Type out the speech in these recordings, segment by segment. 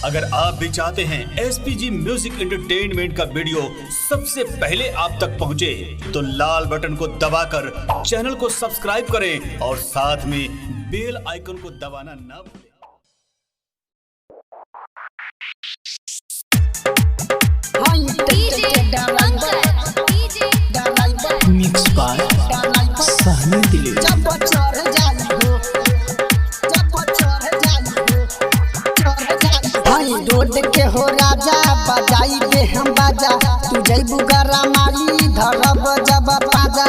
अगर आप भी चाहते हैं SPG म्यूजिक एंटरटेनमेंट का वीडियो सबसे पहले आप तक पहुंचे, तो लाल बटन को दबाकर चैनल को सब्सक्राइब करें और साथ में बेल आइकन को दबाना ना भूलें। मिक्स बाय सहनी दिली। रोड के हो राजा बजाई दे हम बाजा, तू जैबू गरा माली धरब जब पाजा।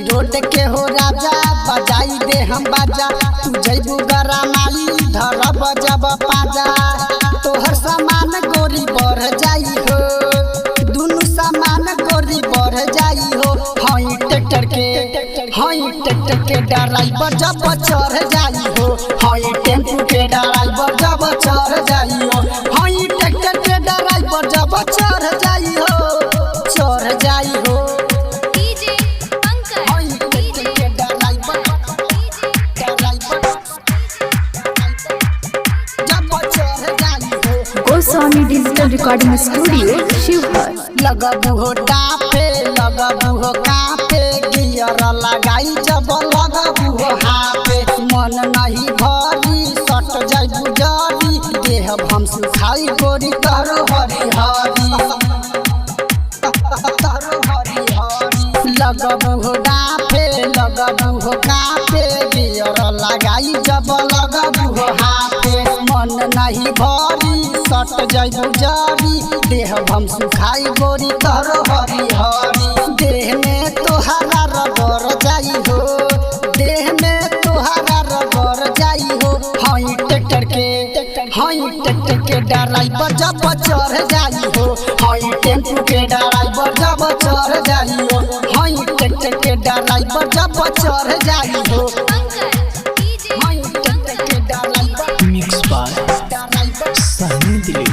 रोड के हो राजा बजाई दे हम बाजा, तू जैबू गरा माली धरब जब पाजा। तोहर सामान गोरी बढ़ जाई हो, दुनु सामान गोरी बढ़ जाई हो। ट्रैक्टर के ड्राइवर जब चढ़ जाई हो, टेम्पू के ड्राइवर जब चढ़ जाई हो। ट्रैक्टर के ड्राइवर जब चढ़ जाई हो, चढ़ जाई हो। Goswami digital recording studio Sheohar. लगबू हो टापे, लगबू हो कापे, गियर लगाई जब लगबू हो हापे। मन नहीं भरी सट जाइबू जरी, देह हम सुखाई गोरी करो हरी हरी। लगबू हो डापे, लगबू हो कापे, गियर लगाई जब लगबू हो हापे। मन नहीं भरी सट जाइबू जरी, देह हम सुखाई गोरी करो हरी हरी। देह में तोहारा रगड़ जाई हो, देह में तोहारा रगड़ जाई हो। ट्रैक्टर के ड्राइवर जब चढ़ जाई हो, टेम्पू के ड्राइवर जब चढ़ जाई हो। ट्रैक्टर के ड्राइवर जब चढ़ जाई हो। मिक्स बाय सहनी दिली।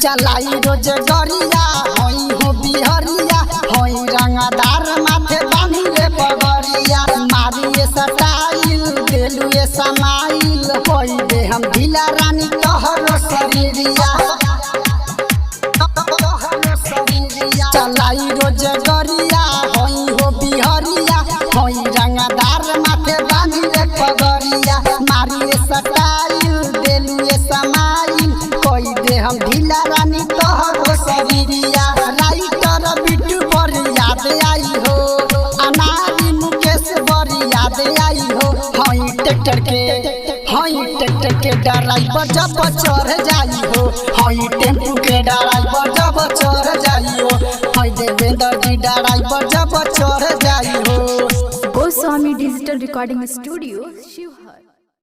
चलाई रोज गरिया होई हो बिहरिया, होई रंगदार माथे बांधी रे पगड़िया। मारिए सटाइल देलुए समाइल, होई दे हम ढीला रानी तोहरो शरीरिया। चलाई रोज गरिया होई हो बिहरिया, होई रंगदार माथे बांधी रे पगड़िया। मारिए सटाइल देलुए समाइल, कोई दे हम ढीला रानी तोहरो शरीरिया। राइटर बिट्टू बड़ी याद आई हो, अनारी मुकेश बड़ी याद आई हो। ट्रैक्टर के ड्राइवर जब चढ़ जाई हो, टेम्पू के ड्राइवर जब चढ़ जाई हो। देवेंद्र जी ड्राइवर जब चढ़ जाई हो। Goswami digital recording studio Sheohar.